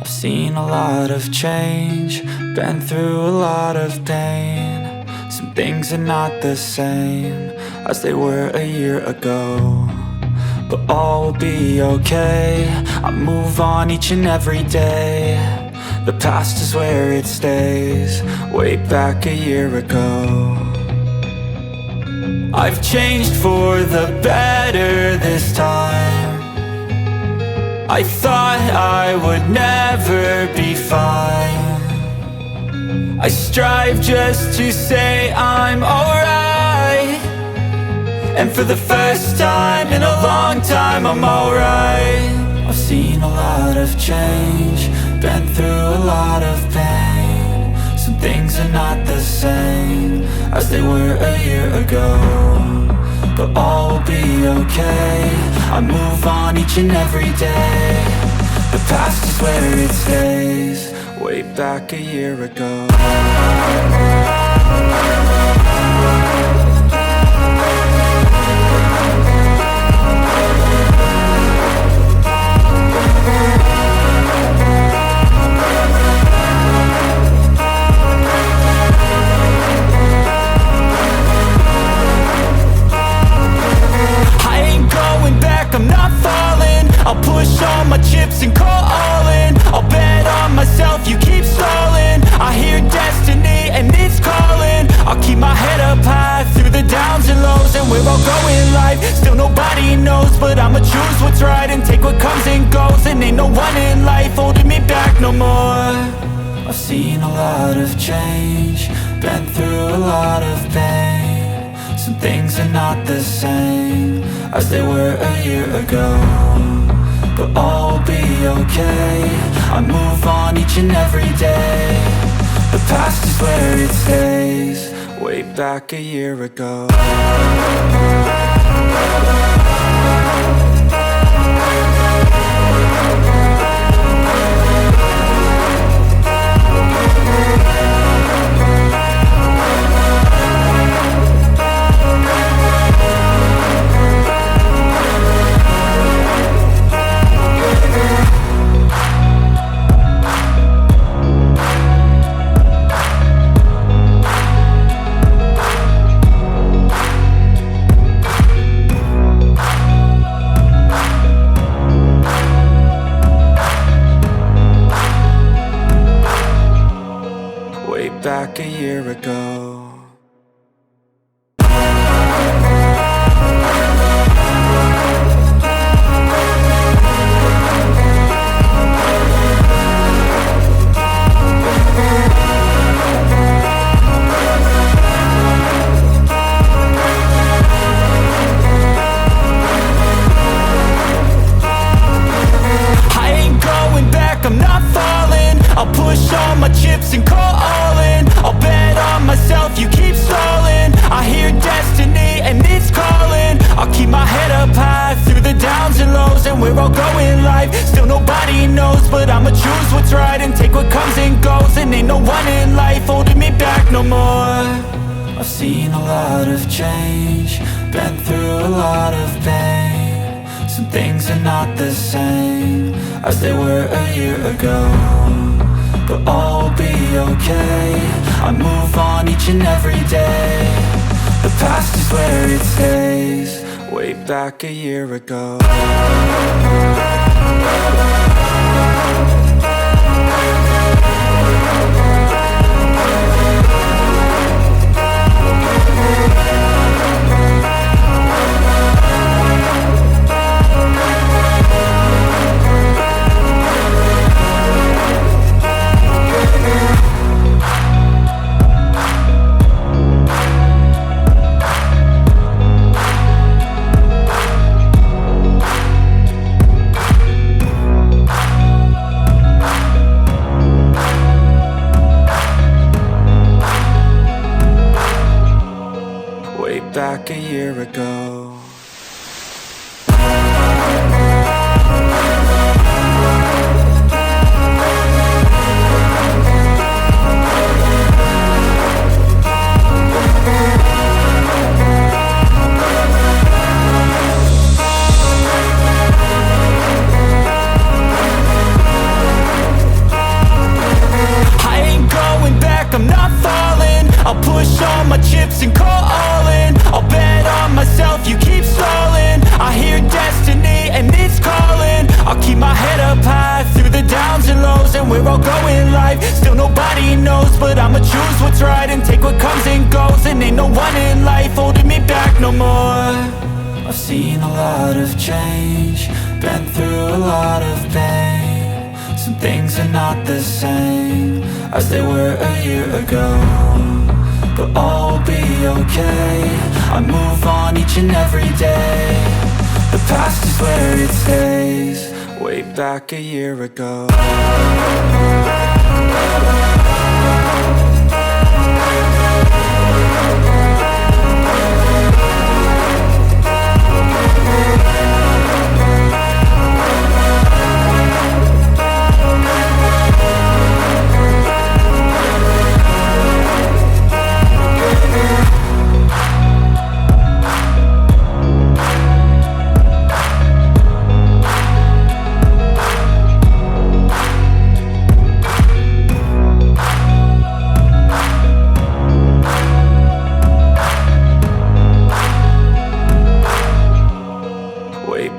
Seen a lot of change, been through a lot of pain. Some things are not the same as they were a year ago, but all will be okay. I move on each and every day. The past is where it stays, way back a year ago. I've changed for the better this time. I thought I would never be fine. I strive just to say I'm alright, and for the first time in a long time I'm alright. I've seen a lot of change, been through a lot of pain. Some things are not the same as they were a year ago, but all will be okay. I move on each and every day. The past is where it stays, way back a year ago. I'm not falling. I'll push all my chips and call all in. I'll bet on myself, you keep stalling. I hear destiny and it's calling. I'll keep my head up high through the downs and lows, and where I'll go in life, still nobody knows. But I'ma choose what's right and take what comes and goes. And ain't no one in life holding me back no more. I've seen a lot of change, been through a lot of pain. Some things are not the same as they were a year ago, but all will be okay. I move on each and every day. The past is where it stays, way back a year ago. Back a year ago. I ain't going back, I'm not falling. I'll push all my chips and call all in. I'll bet on myself, you keep stalling. I hear destiny and it's calling. I'll keep my head up high through the downs and lows, and where I'll go in life, still nobody knows. But I'ma choose what's right and take what comes and goes. And ain't no one in life holding me back no more. I've seen a lot of change, been through a lot of pain. Some things are not the same as they were a year ago, but all will be okay. I move on each and every day. The past is where it stays, way back a year ago. Back a year ago. a path through the downs and lows, and we're all going life. Still nobody knows, but I'ma choose what's right and take what comes and goes. And ain't no one in life holding me back no more. I've seen a lot of change, been through a lot of pain. Some things are not the same as they were a year ago, but all will be okay. I move on each and every day. The past is where it stays. Way back a year ago.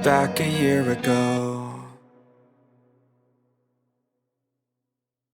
Back a year ago.